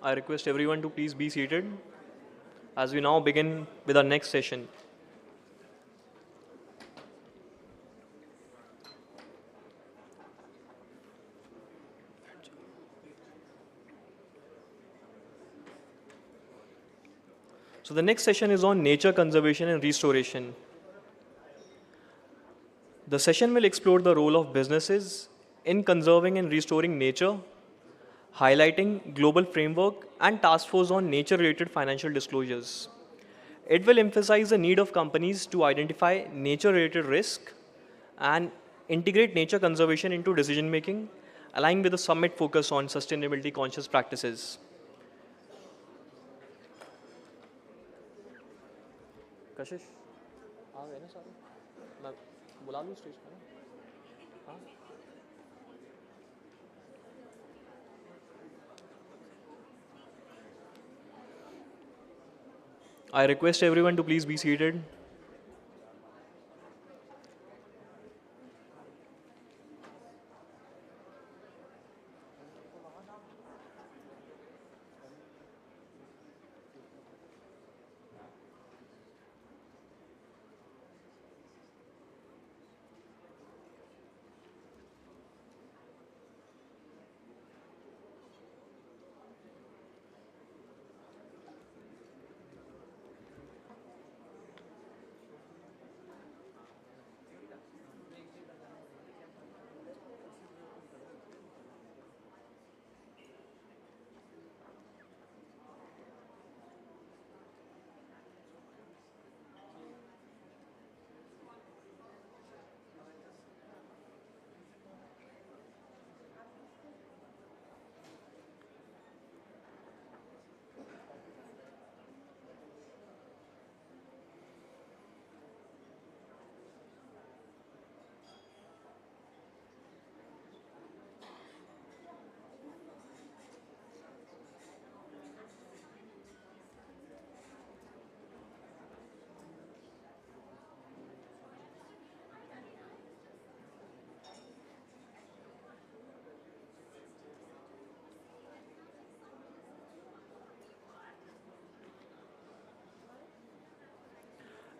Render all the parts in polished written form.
I request everyone to please be seated as we now begin with our next session. So the next session is on nature conservation and restoration. The session will explore the role of businesses in conserving and restoring nature, highlighting global framework and task force on nature-related financial disclosures. It will emphasize the need of companies to identify nature-related risk and integrate nature conservation into decision making, aligning with the summit focus on sustainability conscious practices. कशिश आ गए ना सारे मैं बुला लूँ stage पर हाँ I request everyone to please be seated.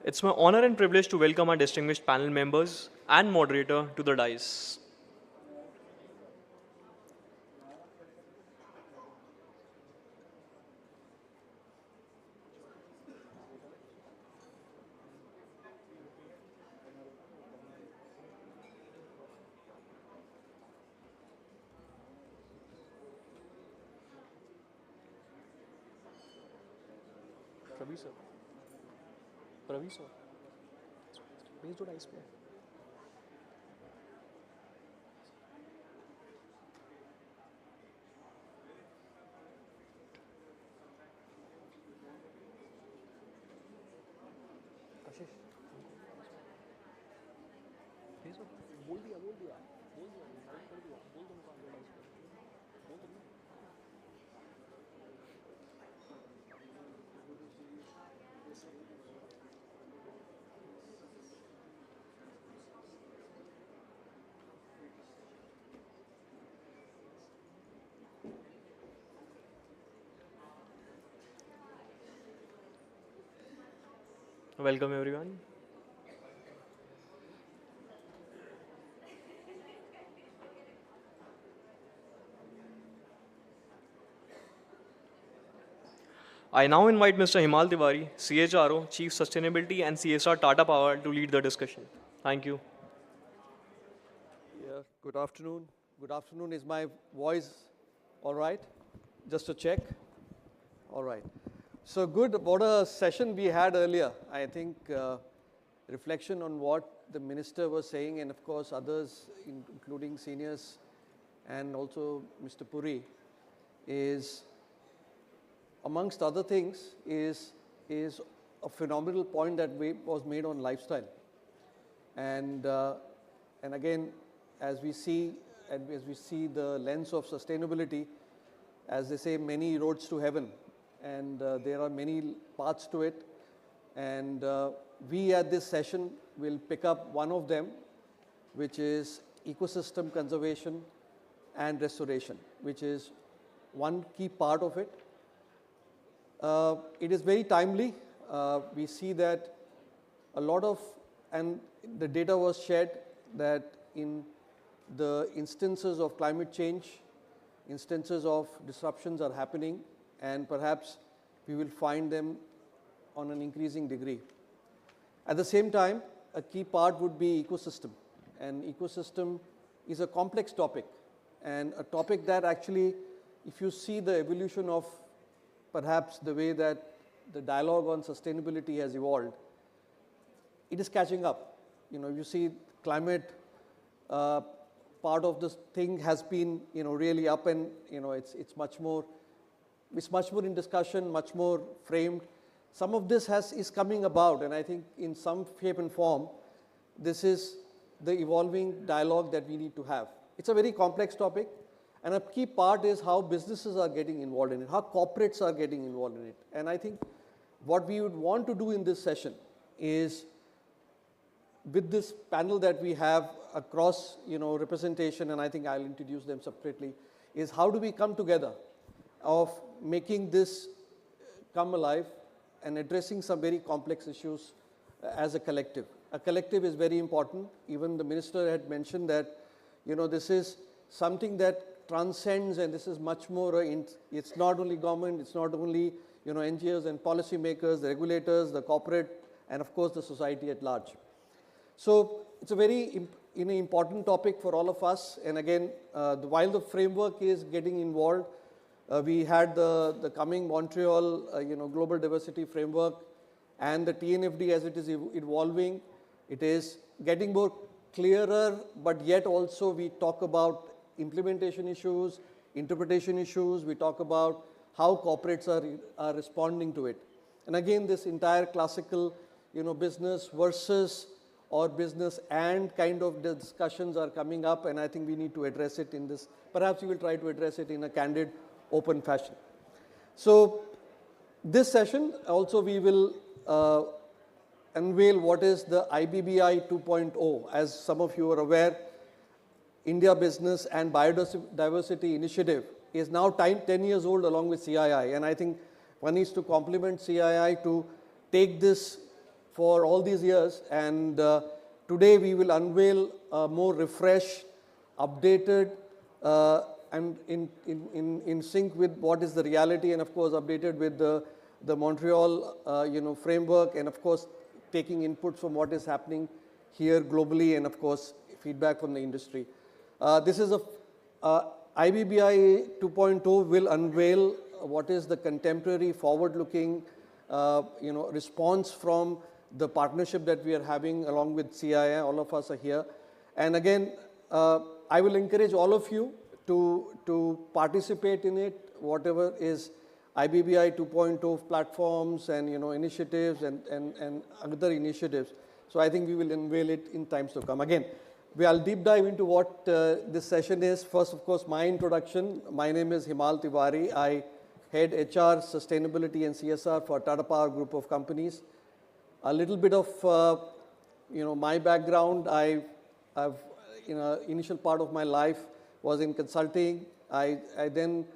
It's my honor and privilege to welcome our distinguished panel members and moderator to the dais. Pravi sir. Pravi sir. Please do dice play. Kashish. Please sir. बोल दिया invite कर दिया बोल दो उनको आगे dice play बोल दो Welcome everyone. I now invite Mr. Himal Tiwari, CHRO, Chief Sustainability and CSR Tata Power to lead the discussion. Thank you. Yeah, good afternoon. Good afternoon. Is my voice all right? Just to check. All right. So good. What a session we had earlier. I think reflection on what the minister was saying, and of course others, including seniors and also Mr. Puri, is amongst other things is a phenomenal point that was made on lifestyle. And again, as we see the lens of sustainability, as they say, many roads to heaven, and there are many paths to it. And we at this session will pick up one of them, which is ecosystem conservation and restoration, which is one key part of it. It is very timely. We see that a lot of, and the data was shared that in the instances of climate change, instances of disruptions are happening, and perhaps we will find them on an increasing degree. At the same time, a key part would be ecosystem. And ecosystem is a complex topic, and a topic that actually, if you see the evolution of perhaps the way that the dialogue on sustainability has evolved, it is catching up. You see climate part of this thing has been, really up, and it's much more in discussion, much more framed. Some of this is coming about, and I think in some shape and form, this is the evolving dialogue that we need to have. It's a very complex topic, and a key part is how businesses are getting involved in it, how corporates are getting involved in it. And I think what we would want to do in this session is, with this panel that we have across, representation, and I think I'll introduce them separately, is how do we come together of making this come alive and addressing some very complex issues as a collective. A collective is very important. Even the minister had mentioned that, this is something that transcends, and this is much more, it's not only government, it's not only, NGOs and policymakers, the regulators, the corporate, and of course the society at large. So it's a very important topic for all of us. And again, while the framework is getting involved, we had the coming Montreal, Global Diversity Framework, and the TNFD as it is evolving. It is getting more clearer, but yet also we talk about implementation issues, interpretation issues. We talk about how corporates are responding to it. And again, this entire classical, business versus or business and kind of discussions are coming up, and I think we need to address it in this. Perhaps we will try to address it in a candid, open fashion. So this session also we will unveil what is the IBBI 2.0. As some of you are aware, India Business and Biodiversity Initiative is now 10 years old along with CII, and I think one needs to compliment CII to take this for all these years, and today we will unveil a more refreshed, updated, and in sync with what is the reality, and of course updated with the Montreal framework, and of course taking inputs from what is happening here globally, and of course feedback from the industry. This is IBBI 2.0 will unveil what is the contemporary, forward-looking, response from the partnership that we are having along with CII. All of us are here, and again, I will encourage all of you to participate in it, whatever is IBBI 2.0 platforms and initiatives and other initiatives. So I think we will unveil it in times to come. Again, I'll deep dive into what this session is. First, of course, my introduction. My name is Himal Tiwari. I head HR, Sustainability and CSR for Tata Power Group of Companies. A little bit of my background. I've initial part of my life was in consulting. I then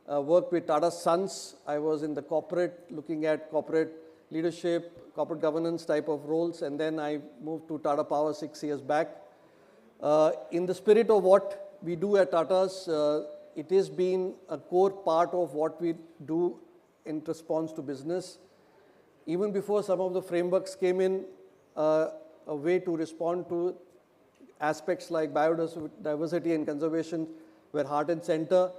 worked with Tata Sons. I was in the corporate, looking at corporate leadership, corporate governance type of roles, and then I moved to Tata Power 6 years back. In the spirit of what we do at Tata's, it has been a core part of what we do in response to business. Even before some of the frameworks came in, a way to respond to aspects like biodiversity and conservation were heart and center.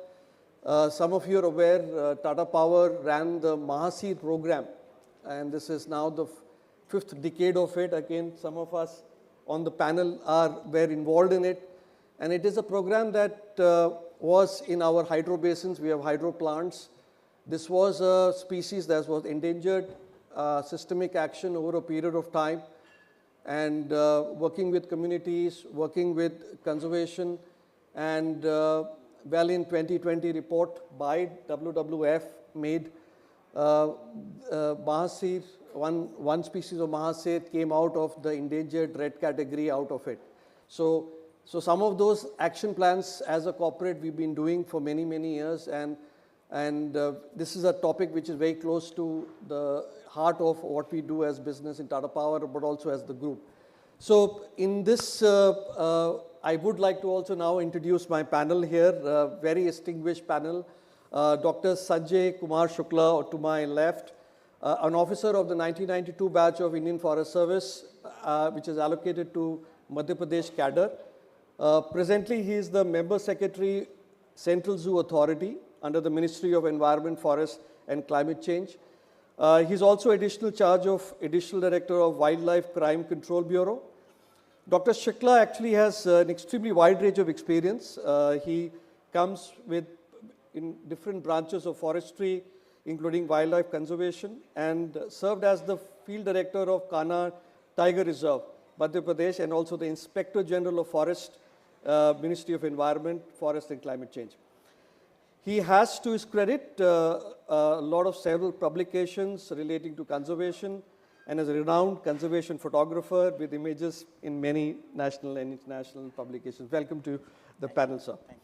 Some of you are aware, Tata Power ran the Mahaseer program, and this is now the 5th decade of it. Again, some of us on the panel were involved in it, and it is a program that was in our hydro basins. We have hydro plants. This was a species that was endangered, systemic action over a period of time, and working with communities, working with conservation, and well, in 2020 report by WWF made Mahaseer, one species of Mahaseer came out of the endangered red category out of it. So some of those action plans as a corporate we've been doing for many, many years, and And this is a topic which is very close to the heart of what we do as business in Tata Power, but also as the group. So in this, I would like to also now introduce my panel here, very distinguished panel. Dr. Sanjay Kumar Shukla to my left, an officer of the 1992 batch of Indian Forest Service, which is allocated to Madhya Pradesh cadre. Presently, he is the Member Secretary, Central Zoo Authority under the Ministry of Environment, Forest and Climate Change. He's also additional Director of Wildlife Crime Control Bureau. Dr. Shukla actually has an extremely wide range of experience. He comes in different branches of forestry, including wildlife conservation, and served as the Field Director of Kanha Tiger Reserve, Madhya Pradesh, and also the Inspector General of Forest, Ministry of Environment, Forest and Climate Change. He has, to his credit, a lot of several publications relating to conservation, and is a renowned conservation photographer with images in many national and international publications. Welcome to the panel, sir. Thank you.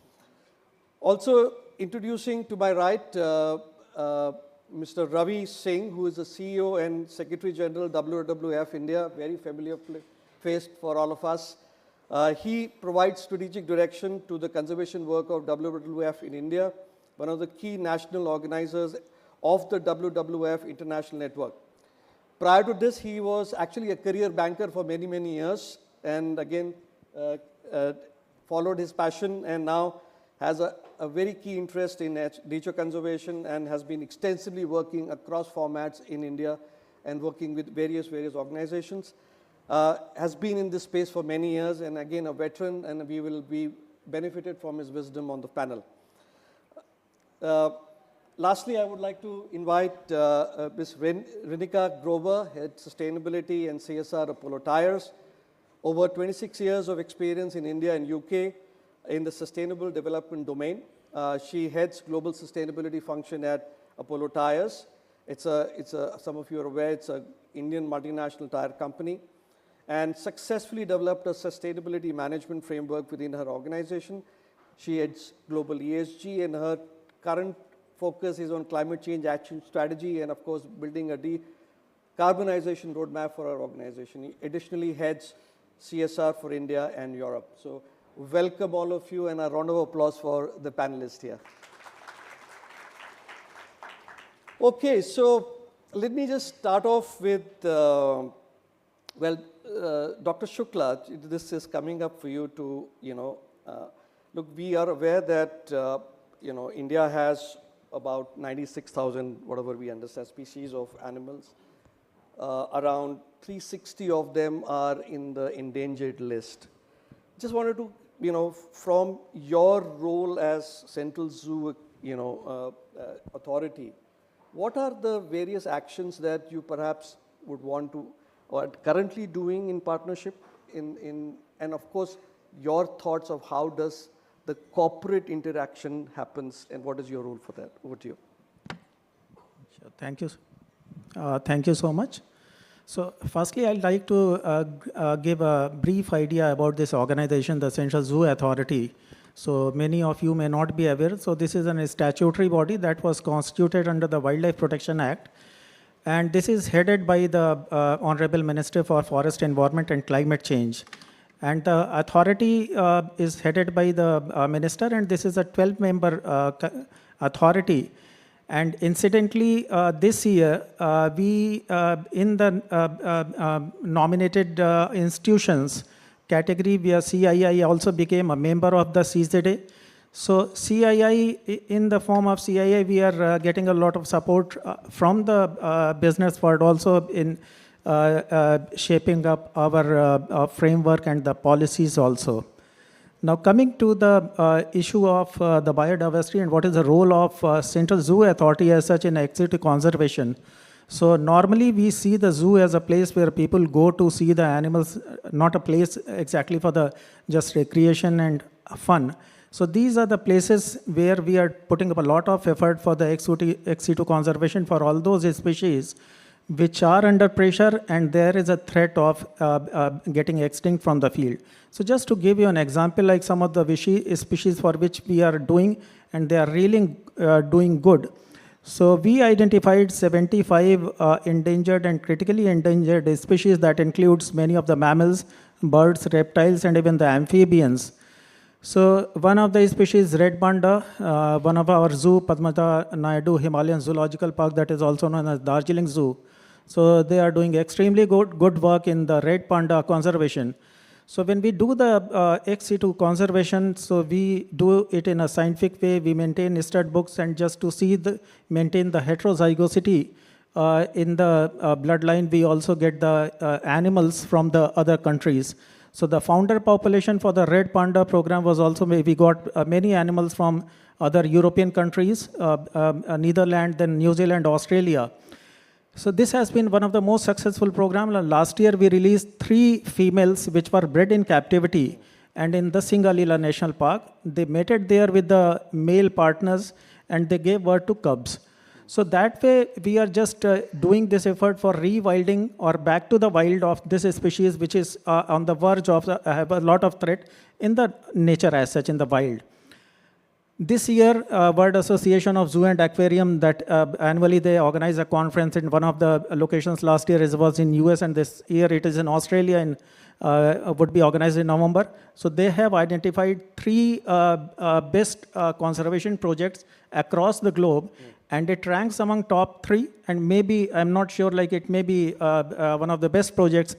Also introducing to my right, Mr. Ravi Singh, who is the CEO and Secretary General, WWF India, very familiar face for all of us. He provides strategic direction to the conservation work of WWF in India, one of the key national organizers of the WWF International Network. Prior to this, he was actually a career banker for many, many years, and again, followed his passion and now has a very key interest in nature conservation and has been extensively working across formats in India and working with various organizations. Has been in this space for many years, and again a veteran, and we will be benefited from his wisdom on the panel. Lastly, I would like to invite Ms. Rinika Grover, Head Sustainability and CSR Apollo Tyres. Over 26 years of experience in India and UK in the sustainable development domain. She heads global sustainability function at Apollo Tyres. Some of you are aware, it's an Indian multinational tire company, and successfully developed a sustainability management framework within her organization. She heads global ESG, and her current focus is on climate change action strategy and, of course, building a decarbonization roadmap for our organization. Additionally, heads CSR for India and Europe. So welcome all of you, and a round of applause for the panelists here. Okay, so let me just start off with, Dr. Shukla, this is coming up for you to, look, we are aware that, India has about 96,000, whatever we understand, species of animals. Around 360 of them are in the endangered list. Just wanted to, from your role as Central Zoo, authority, what are the various actions that you perhaps would want to, or are currently doing in partnership and of course, your thoughts of how does the corporate interaction happens and what is your role for that? Over to you. Sure. Thank you. Thank you so much. So firstly, I'd like to give a brief idea about this organization, the Central Zoo Authority. So many of you may not be aware. So this is a statutory body that was constituted under the Wildlife Protection Act. And this is headed by the Honorable Minister for Forest, Environment and Climate Change. And the authority is headed by the minister, and this is a 12-member authority. And incidentally, this year, we, in the nominated institutions category, where CII also became a member of the CZA. So CII, in the form of CII, we are getting a lot of support from the business world also in shaping up our framework and the policies also. Now coming to the issue of the biodiversity and what is the role of Central Zoo Authority as such in ex-situ conservation. So normally we see the zoo as a place where people go to see the animals, not a place exactly for the just recreation and fun. So these are the places where we are putting up a lot of effort for the ex-situ conservation for all those species which are under pressure, and there is a threat of getting extinct from the field. So just to give you an example, like some of the species for which we are doing, and they are really doing good. So we identified 75 endangered and critically endangered species that includes many of the mammals, birds, reptiles, and even the amphibians. So one of the species, red panda, one of our zoo, Padmata Naidu Himalayan Zoological Park, that is also known as Darjeeling Zoo. So they are doing extremely good work in the red panda conservation. So when we do the ex-situ conservation, so we do it in a scientific way. We maintain stud books, and just to maintain the heterozygosity in the bloodline, we also get the animals from the other countries. So the founder population for the red panda program was also, we got many animals from other European countries, Netherlands, then New Zealand, Australia. So this has been one of the most successful programs. Last year, we released 3 females which were bred in captivity, and in the Singalila National Park, they mated there with the male partners, and they gave birth to cubs. So that way, we are just doing this effort for rewilding or back to the wild of this species, which is on the verge of have a lot of threat in the nature as such, in the wild. This year, World Association of Zoo and Aquarium, that annually they organize a conference in one of the locations. Last year it was in US, and this year it is in Australia, and would be organized in November. So they have identified 3 best conservation projects across the globe, and it ranks among top 3, and maybe, I'm not sure, like it may be one of the best projects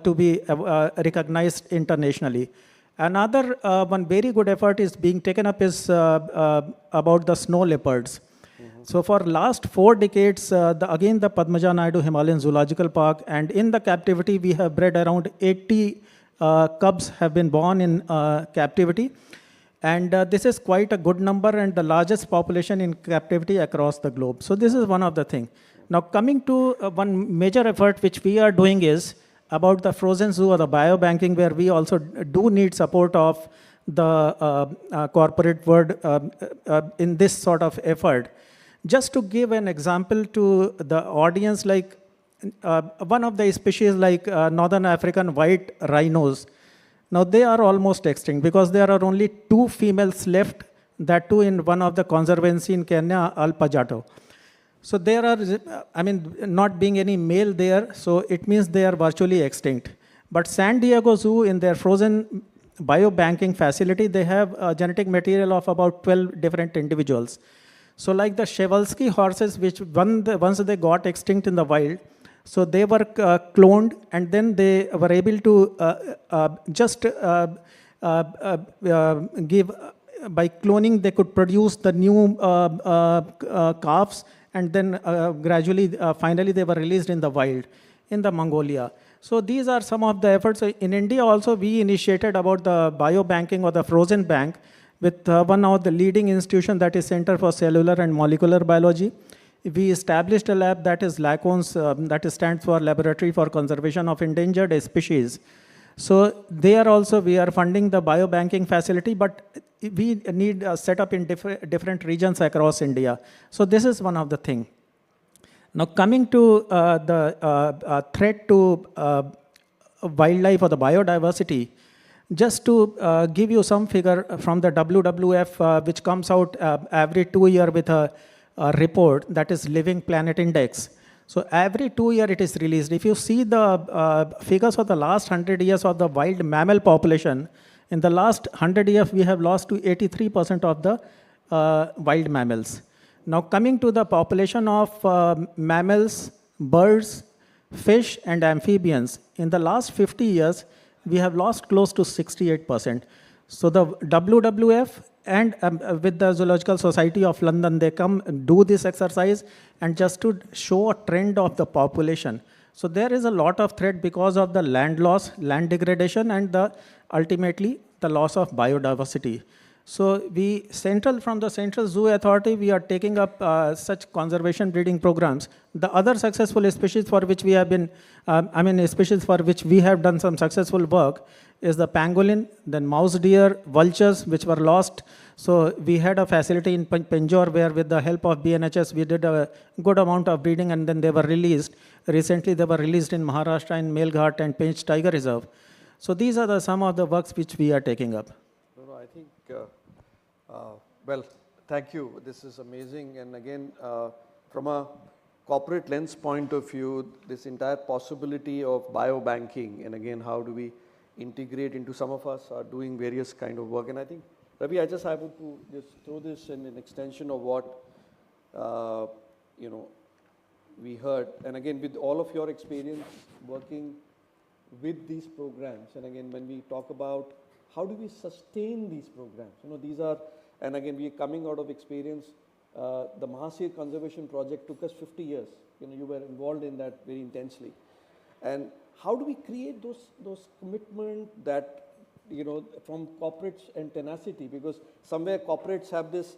to be recognized internationally. Another one very good effort is being taken up is about the snow leopards. So for last 4 decades, again the Padmaja Naidu Himalayan Zoological Park, and in the captivity we have bred around 80 cubs have been born in captivity. And this is quite a good number and the largest population in captivity across the globe. So this is one of the things. Now coming to one major effort which we are doing is about the frozen zoo or the biobanking, where we also do need support of the corporate world in this sort of effort. Just to give an example to the audience, like one of the species like Northern African white rhinos, now they are almost extinct because there are only 2 females left, that too in one of the conservancy in Kenya, Al Pajato. So there are, not being any male there, so it means they are virtually extinct. But San Diego Zoo, in their frozen biobanking facility, they have a genetic material of about 12 different individuals. So like the Przewalski horses, which once they got extinct in the wild, so they were cloned, and then they were able to give, by cloning, they could produce the new calves, and then gradually, finally, they were released in the wild, in the Mongolia. So these are some of the efforts. In India also, we initiated about the biobanking or the frozen bank with one of the leading institution, that is Center for Cellular and Molecular Biology. We established a lab, that is LACONS, that stands for Laboratory for Conservation of Endangered Species. So there also we are funding the biobanking facility, but we need a setup in different regions across India. So this is one of the things. Now coming to the threat to wildlife or the biodiversity, just to give you some figure from the WWF, which comes out every 2 years with a report, that is Living Planet Index. So every 2 years it is released. If you see the figures of the last 100 years of the wild mammal population, in the last 100 years we have lost to 83% of the wild mammals. Now coming to the population of mammals, birds, fish and amphibians, in the last 50 years we have lost close to 68%. So the WWF and with the Zoological Society of London, they come do this exercise and just to show a trend of the population. So there is a lot of threat because of the land loss, land degradation, and ultimately the loss of biodiversity. So from the Central Zoo Authority, we are taking up such conservation breeding programs. The other successful species for which we have been, species for which we have done some successful work is the pangolin, then mouse deer, vultures, which were lost. So we had a facility in Penjore where with the help of BNHS, we did a good amount of breeding and then they were released. Recently, they were released in Maharashtra in Melghat and Pench Tiger Reserve. So these are some of the works which we are taking up. No, I think, well, thank you. This is amazing. And again, from a corporate lens point of view, this entire possibility of biobanking, and again, how do we integrate into, some of us are doing various kind of work. And I think, Ravi, I just have to just throw this in an extension of what, we heard. And again, with all of your experience working with these programs, and again, when we talk about how do we sustain these programs, these are, and again, we are coming out of experience. The Mahasir Conservation Project took us 50 years. You were involved in that very intensely. And how do we create those commitment that, from corporates and tenacity? Because somewhere corporates have this,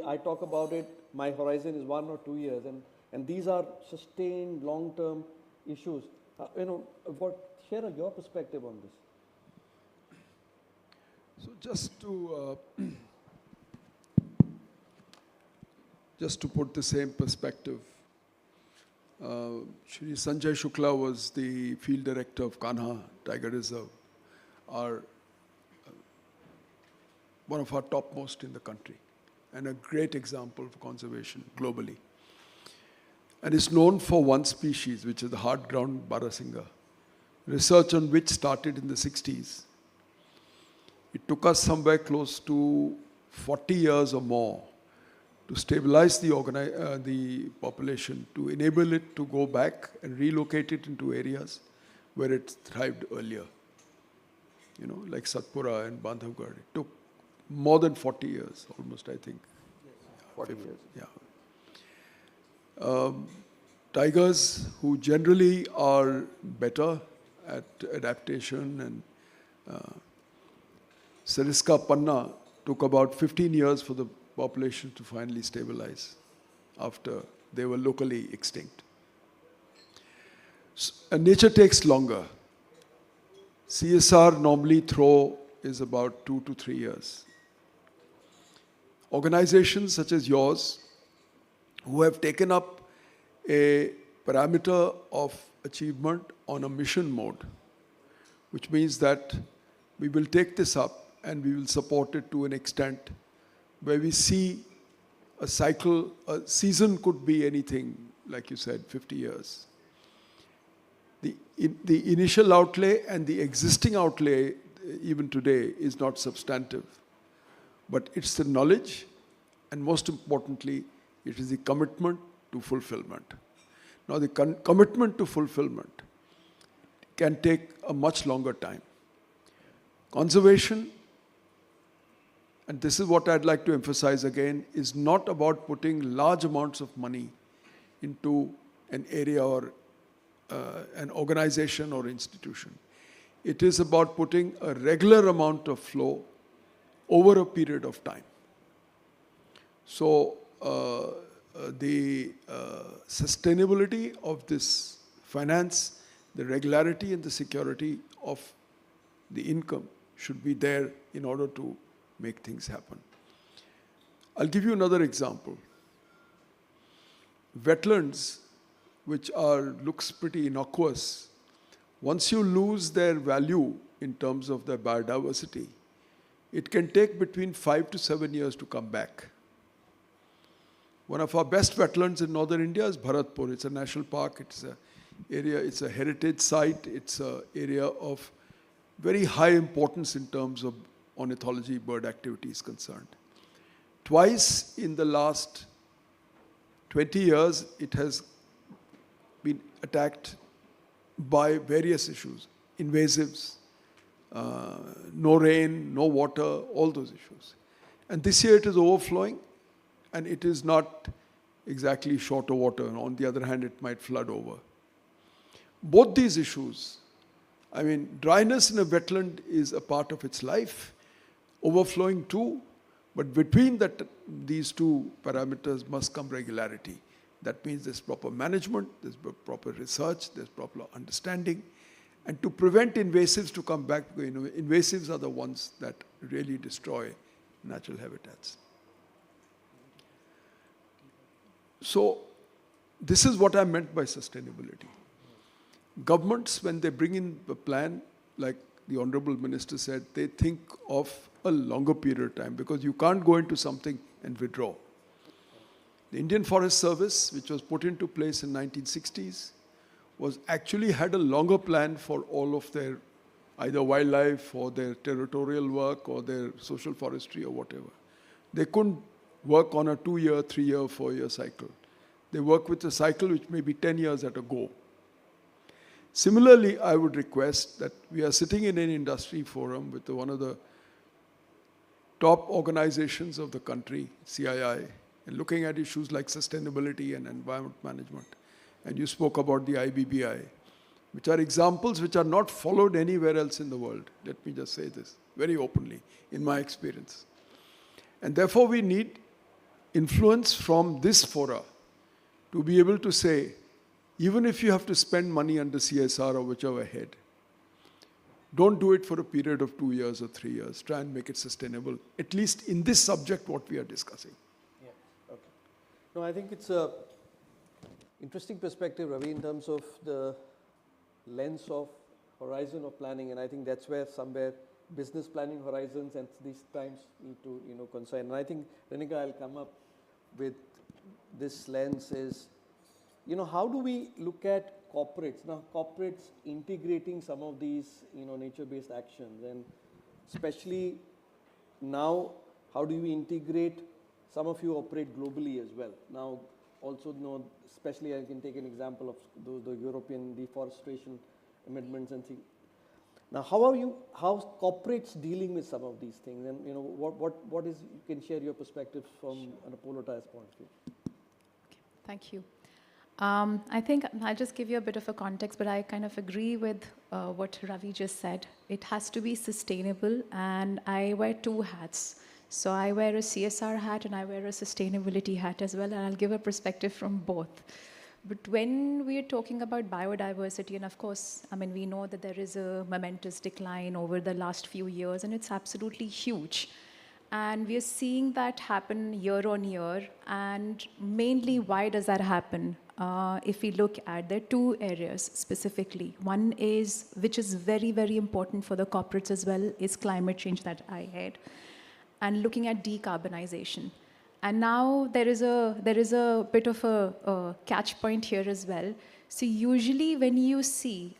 I talk about it, my horizon is 1 or 2 years, and these are sustained long-term issues. Share your perspective on this. So just to put the same perspective, Shri Sanjay Shukla was the field director of Kanha Tiger Reserve, one of our topmost in the country, and a great example of conservation globally. And is known for one species, which is the hard-ground Barasinga, research on which started in the 60s. It took us somewhere close to 40 years or more to stabilize the population, to enable it to go back and relocate it into areas where it thrived earlier. Like Satpura and Bandhavgarh. It took more than 40 years, almost, I think. Yes, 40 years. Yeah. Tigers, who generally are better at adaptation, and Sariska Panna took about 15 years for the population to finally stabilize after they were locally extinct. And nature takes longer. CSR normally throw is about 2 to 3 years. Organizations such as yours, who have taken up a parameter of achievement on a mission mode, which means that we will take this up and we will support it to an extent where we see a cycle, a season could be anything, like you said, 50 years. The initial outlay and the existing outlay, even today, is not substantive. But it's the knowledge, and most importantly, it is the commitment to fulfillment. Now, the commitment to fulfillment can take a much longer time. Conservation, and this is what I'd like to emphasize again, is not about putting large amounts of money into an area or an organization or institution. It is about putting a regular amount of flow over a period of time. So the sustainability of this finance, the regularity and the security of the income should be there in order to make things happen. I'll give you another example. Wetlands, which looks pretty innocuous, once you lose their value in terms of their biodiversity, it can take between 5 to 7 years to come back. One of our best wetlands in northern India is Bharatpur. It's a national park. It's a heritage site. It's an area of very high importance in terms of ornithology, bird activity is concerned. Twice in the last 20 years, it has been attacked by various issues, invasives, no rain, no water, all those issues. And this year it is overflowing, and it is not exactly short of water. And on the other hand, it might flood over. Both these issues, dryness in a wetland is a part of its life. Overflowing too But between these two parameters must come regularity. That means there's proper management, there's proper research, there's proper understanding. And to prevent invasives to come back, invasives are the ones that really destroy natural habitats. So this is what I meant by sustainability. Governments, when they bring in a plan, like the Honorable Minister said, they think of a longer period of time because you can't go into something and withdraw. The Indian Forest Service, which was put into place in 1960s, actually had a longer plan for all of their either wildlife or their territorial work or their social forestry or whatever. They couldn't work on a 2-year, 3-year, 4-year cycle. They work with a cycle which may be 10 years at a go. Similarly, I would request that we are sitting in an industry forum with one of the top organizations of the country, CII, and looking at issues like sustainability and environment management. And you spoke about the IBBI, which are examples which are not followed anywhere else in the world. Let me just say this very openly, in my experience. And therefore, we need influence from this fora to be able to say, even if you have to spend money under CSR or whichever head, don't do it for a period of 2 years or 3 years. Try and make it sustainable, at least in this subject what we are discussing. Yeah, okay. No, I think it's a interesting perspective, Ravi, in terms of the lens of horizon of planning, and I think that's where somewhere business planning horizons and these times need to coincide. And I think, Renika, I'll come up with this lens is, how do we look at corporates? Now, corporates integrating some of these, nature-based actions, and especially now, how do we integrate? Some of you operate globally as well. Now, also especially I can take an example of the European deforestation amendments and things. Now, how corporates dealing with some of these things, and what is, you can share your perspective from an Apollo Tyres point of view. Okay, thank you. I think I'll just give you a bit of a context, but I kind of agree with what Ravi just said. It has to be sustainable, and I wear 2 hats. So I wear a CSR hat and I wear a sustainability hat as well, and I'll give a perspective from both. But when we're talking about biodiversity, and of course, we know that there is a momentous decline over the last few years, and it's absolutely huge. And we are seeing that happen year on year. And mainly, why does that happen? If we look at, there are 2 areas specifically. One is, which is very, very important for the corporates as well, is climate change that I had. And looking at decarbonization. And now there is a bit of a catch point here as well. So usually when you see,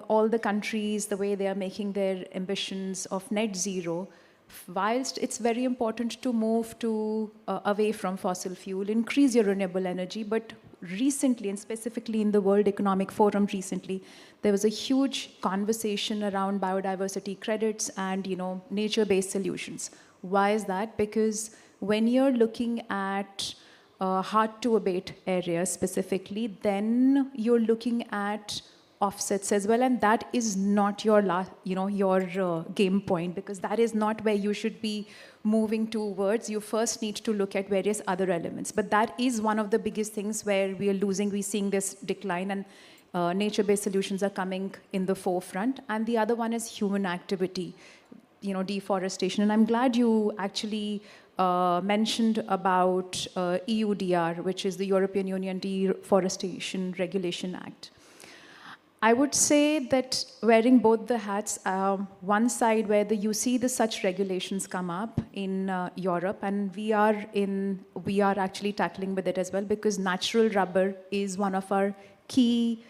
all the countries, the way they are making their ambitions of net zero, whilst it's very important to move away from fossil fuel, increase your renewable energy, but recently, and specifically in the World Economic Forum recently, there was a huge conversation around biodiversity credits and nature-based solutions. Why is that? Because when you're looking at hard-to-abate areas specifically, then you're looking at offsets as well, and that is not your game point, because that is not where you should be moving towards. You first need to look at various other elements, but that is one of the biggest things where we are losing. We're seeing this decline, and nature-based solutions are coming in the forefront. And the other one is human activity, deforestation. And I'm glad you actually mentioned about EUDR, which is the European Union Deforestation Regulation Act. I would say that wearing both the hats, one side where you see such regulations come up in Europe, and we are actually tackling with it as well, because natural rubber is one of our key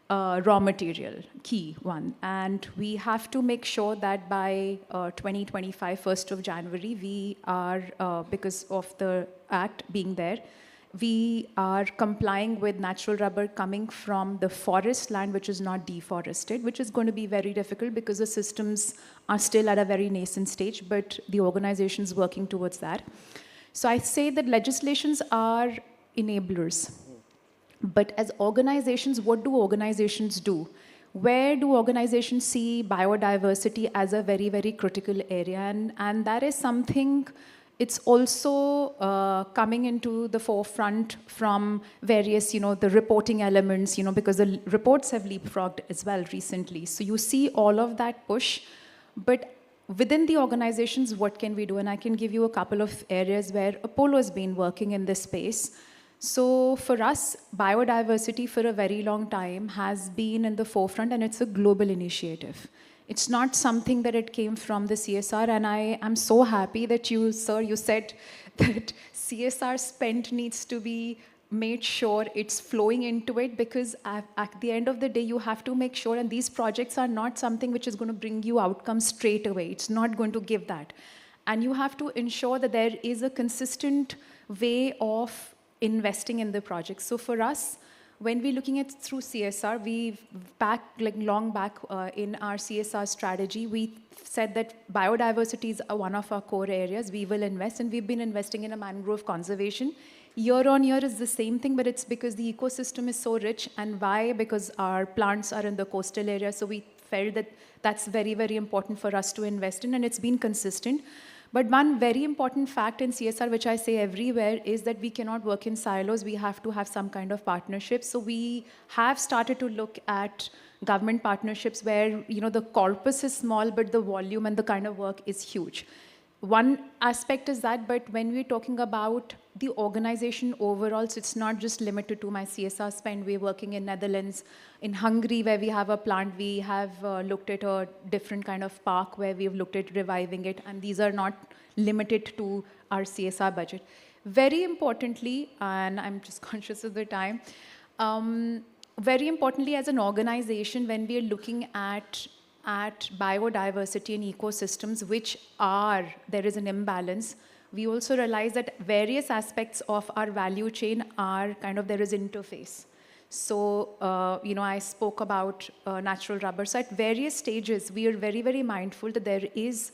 raw material, key one. And we have to make sure that by 2025, 1st of January, we are, because of the act being there, we are complying with natural rubber coming from the forest land, which is not deforested, which is going to be very difficult because the systems are still at a very nascent stage, but the organization is working towards that. So I say that legislations are enablers. But as organizations, what do organizations do? Where do organizations see biodiversity as a very, very critical area? And that is something it's also coming into the forefront from various, the reporting elements, because the reports have leapfrogged as well recently. So you see all of that push, but within the organizations, what can we do? And I can give you a couple of areas where Apollo has been working in this space. So for us, biodiversity for a very long time has been in the forefront, and it's a global initiative. It's not something that it came from the CSR, and I am so happy that you, sir, you said that CSR spend needs to be made sure it's flowing into it, because at the end of the day, you have to make sure, and these projects are not something which is going to bring you outcomes straight away. It's not going to give that. And you have to ensure that there is a consistent way of investing in the project. So for us, when we're looking at through CSR, long back in our CSR strategy, we said that biodiversity is one of our core areas. We will invest, and we've been investing in a mangrove conservation. Year on year is the same thing, but it's because the ecosystem is so rich. And why? Because our plants are in the coastal area, so we felt that that's very, very important for us to invest in, and it's been consistent. But one very important fact in CSR, which I say everywhere, is that we cannot work in silos. We have to have some kind of partnership. So we have started to look at government partnerships where, the corpus is small, but the volume and the kind of work is huge. One aspect is that, but when we're talking about the organization overall, so it's not just limited to my CSR spend. We're working in Netherlands, in Hungary, where we have a plant. We have looked at a different kind of park where we've looked at reviving it, and these are not limited to our CSR budget. Very importantly, and I'm just conscious of the time, very importantly, as an organization, when we are looking at biodiversity and ecosystems, there is an imbalance, we also realize that various aspects of our value chain are there is interface. So, I spoke about natural rubber. So at various stages, we are very, very mindful that there is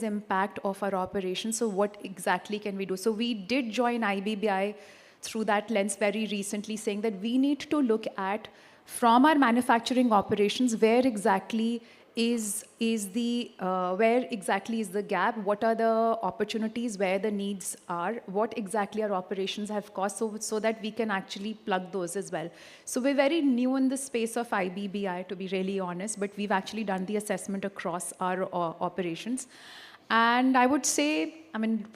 impact of our operations. So what exactly can we do? So we did join IBBI through that lens very recently, saying that we need to look at, from our manufacturing operations, where exactly is the gap, what are the opportunities, where the needs are, what exactly our operations have cost, so that we can actually plug those as well. So we're very new in the space of IBBI, to be really honest, but we've actually done the assessment across our operations. And I would say,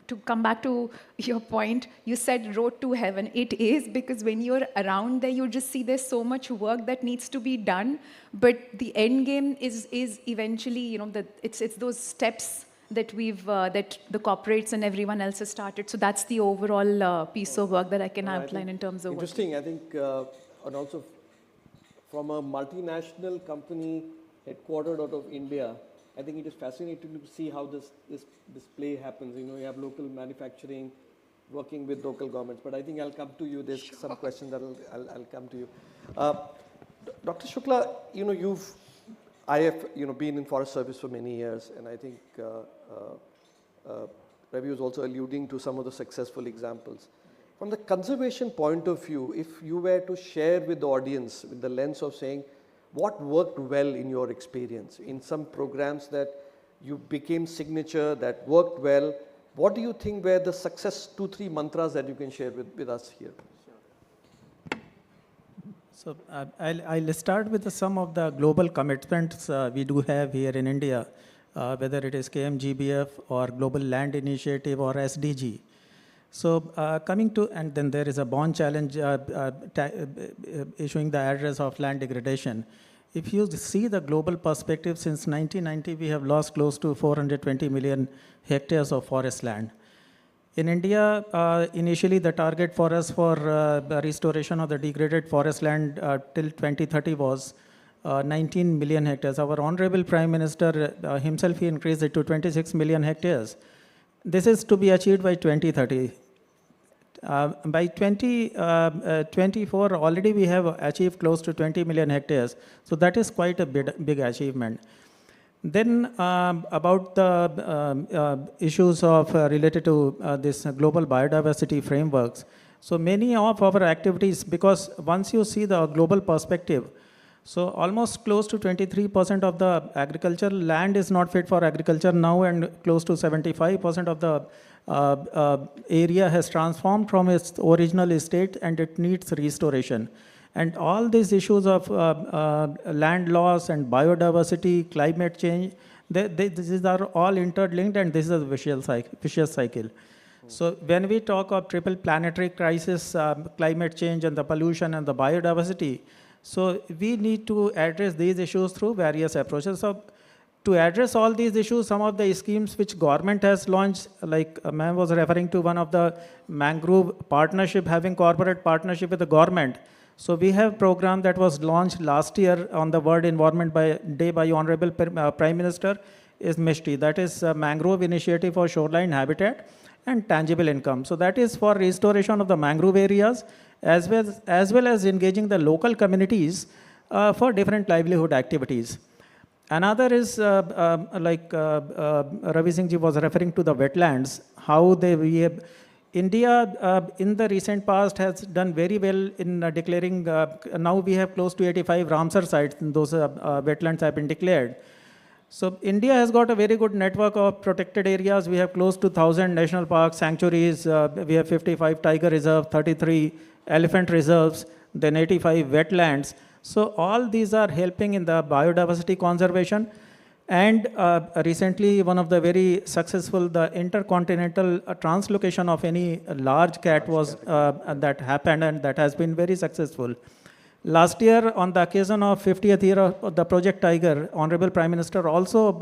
to come back to your point, you said road to heaven. It is, because when you're around there, you just see there's so much work that needs to be done. But the end game is eventually, it's those steps that that the corporates and everyone else has started. So that's the overall piece of work that I can outline in terms of interesting. I think, and also from a multinational company headquartered out of India, I think it is fascinating to see how this play happens. You have local manufacturing working with local governments. But I think I'll come to you. There's some questions that I'll come to you. Dr. Shukla, I have been in Forest Service for many years, and I think Ravi was also alluding to some of the successful examples. From the conservation point of view, if you were to share with the audience with the lens of saying, what worked well in your experience in some programs that you became signature, that worked well? What do you think were the success 2-3 mantras that you can share with us here? So I'll start with some of the global commitments we do have here in India, whether it is KMGBF or Global Land Initiative or SDG. So coming to, and then there is a bond challenge issuing the address of land degradation. If you see the global perspective, since 1990, we have lost close to 420 million hectares of forest land. In India, initially the target for us for the restoration of the degraded forest land till 2030 was 19 million hectares. Our Honorable Prime Minister himself, he increased it to 26 million hectares. This is to be achieved by 2030. By 2024, already we have achieved close to 20 million hectares. So that is quite a big achievement. Then about the issues of related to this global biodiversity frameworks. So many of our activities, because once you see the global perspective, so almost close to 23% of the agricultural land is not fit for agriculture now, and close to 75% of the area has transformed from its original state and it needs restoration. And all these issues of land loss and biodiversity, climate change, these are all interlinked, and this is a vicious cycle. So when we talk of triple planetary crisis, climate change and the pollution and the biodiversity, so we need to address these issues through various approaches. So to address all these issues, some of the schemes which government has launched, like ma'am was referring to one of the mangrove partnership, having corporate partnership with the government. So we have program that was launched last year on the World Environment Day by Honorable Prime Minister is MISTI. That is Mangrove Initiative for Shoreline Habitat and Tangible Income. So that is for restoration of the mangrove areas as well as engaging the local communities for different livelihood activities. Another is Ravi Singh ji was referring to the wetlands, how we have India in the recent past has done very well in declaring, now we have close to 85 Ramsar sites, and those wetlands have been declared. So India has got a very good network of protected areas. We have close to 1,000 national parks, sanctuaries, we have 55 tiger reserves, 33 elephant reserves, then 85 wetlands. So all these are helping in the biodiversity conservation. And recently, one of the very successful, the intercontinental translocation of any large cat was that happened, and that has been very successful. Last year, on the occasion of 50th year of the Project Tiger, Honorable Prime Minister also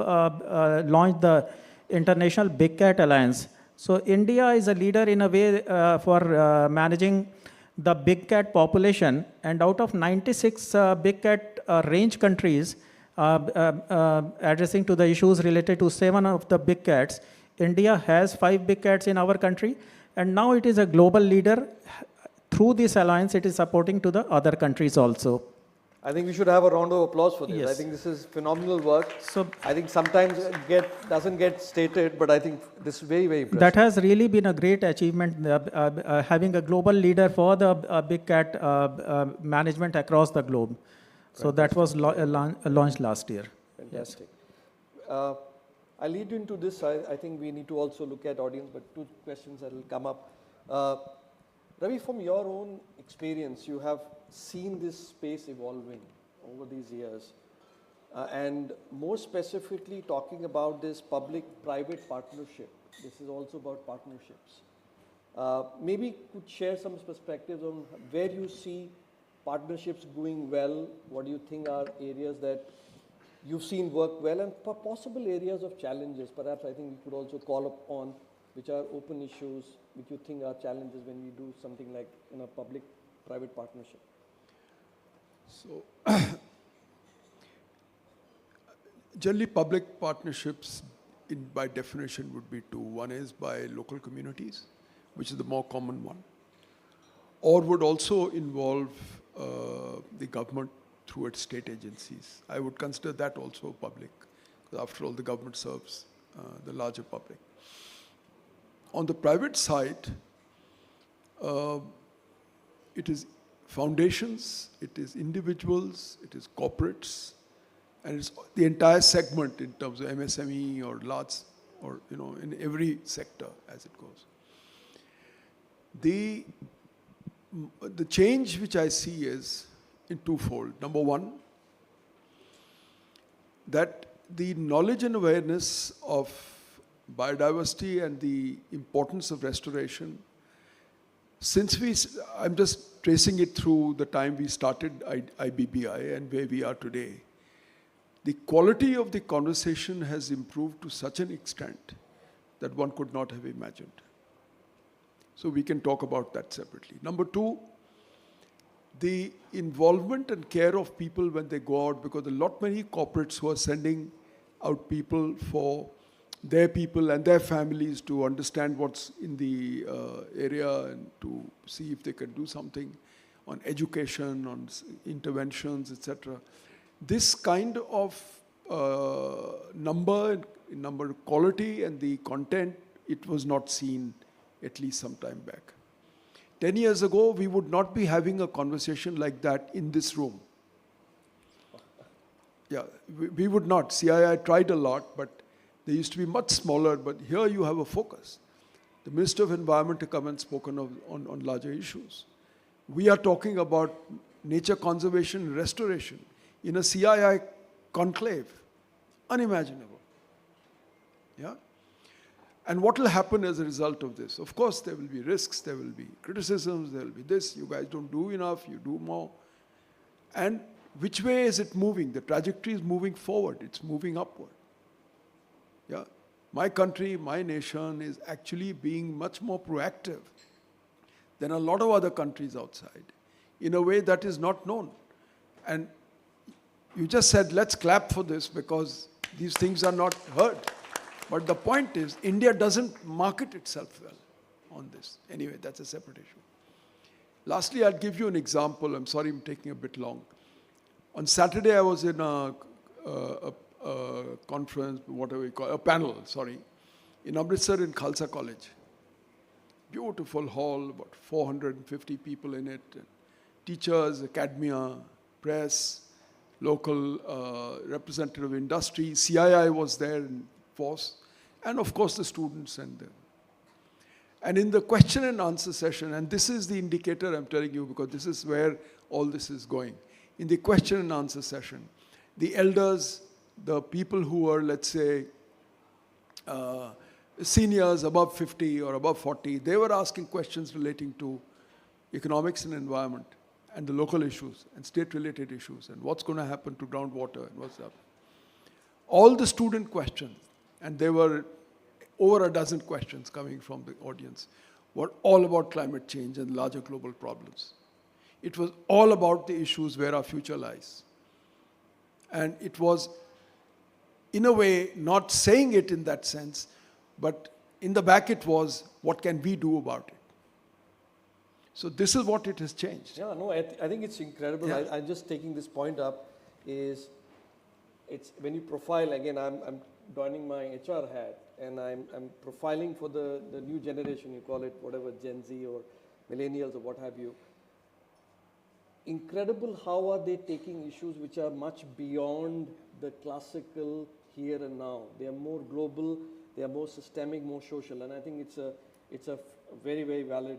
launched the International Big Cat Alliance. So India is a leader in a way for managing the big cat population, and out of 96 big cat range countries, addressing to the issues related to 7 of the big cats. India has 5 big cats in our country, and now it is a global leader. Through this alliance, it is supporting to the other countries also. I think we should have a round of applause for this. Yes. I think this is phenomenal work. So I think sometimes it doesn't get stated, but I think this is very, very impressive. that has really been a great achievement, having a global leader for the big cat management across the globe. So that was launched last year. Fantastic. I'll lead you into this. I think we need to also look at audience, but 2 questions that will come up. Ravi, from your own experience, you have seen this space evolving over these years. And more specifically, talking about this public-private partnership. This is also about partnerships. Maybe could share some perspectives on where you see partnerships going well. What do you think are areas that you've seen work well, and possible areas of challenges? Perhaps I think we could also call upon which are open issues, which you think are challenges when we do something like in a public-private partnership. So, generally public partnerships by definition would be 2. One is by local communities, which is the more common one, or would also involve the government through its state agencies. I would consider that also public, because after all the government serves the larger public. On the private side, it is foundations, it is individuals, it is corporates, and it's the entire segment in terms of MSME or large, or in every sector as it goes. The change which I see is in twofold. Number one, that the knowledge and awareness of biodiversity and the importance of restoration, I'm just tracing it through the time we started IBBI and where we are today. The quality of the conversation has improved to such an extent that one could not have imagined. So we can talk about that separately. Number 2, the involvement and care of people when they go out, because many corporates who are sending out people for their people and their families to understand what's in the area and to see if they can do something on education, on interventions, etc. This kind of number quality and the content, it was not seen at least some time back. 10 years ago, we would not be having a conversation like that in this room. Yeah, we would not. CII tried a lot, but they used to be much smaller, but here you have a focus. the Minister of Environment to come and spoken on larger issues. We are talking about nature conservation and restoration in a CII conclave. Unimaginable. Yeah? And what will happen as a result of this? Of course, there will be risks, there will be criticisms, there will be this, you guys don't do enough, you do more. And which way is it moving? The trajectory is moving forward, it's moving upward. Yeah? My country, my nation is actually being much more proactive than a lot of other countries outside in a way that is not known. And you just said, let's clap for this because these things are not heard. But the point is, India doesn't market itself well on this. Anyway, that's a separate issue. Lastly, I'll give you an example. I'm sorry I'm taking a bit long. On Saturday, I was in a conference, whatever you call it, a panel, sorry, in Amritsar in Khalsa College. Beautiful hall, about 450 people in it. Teachers, academia, press, local representative of industry. CII was there in force. And of course, the students and in the question and answer session, and this is the indicator I'm telling you because this is where all this is going. In the question and answer session, the elders, the people who were, let's say, seniors above 50 or above 40, they were asking questions relating to economics and environment and the local issues and state-related issues and what's going to happen to groundwater and what's up. All the student questions, and there were over a dozen questions coming from the audience, were all about climate change and larger global problems. It was all about the issues where our future lies. And it was, in a way, not saying it in that sense, but in the back it was, what can we do about it? So this is what it has changed. Yeah, no, I think it's incredible. Yeah. I'm just taking this point up is, it's when you profile, again, I'm donning my HR hat, and I'm profiling for the new generation, you call it whatever, Gen Z or millennials or what have you. Incredible how are they taking issues which are much beyond the classical here and now. They are more global, they are more systemic, more social, and I think it's a very, very valid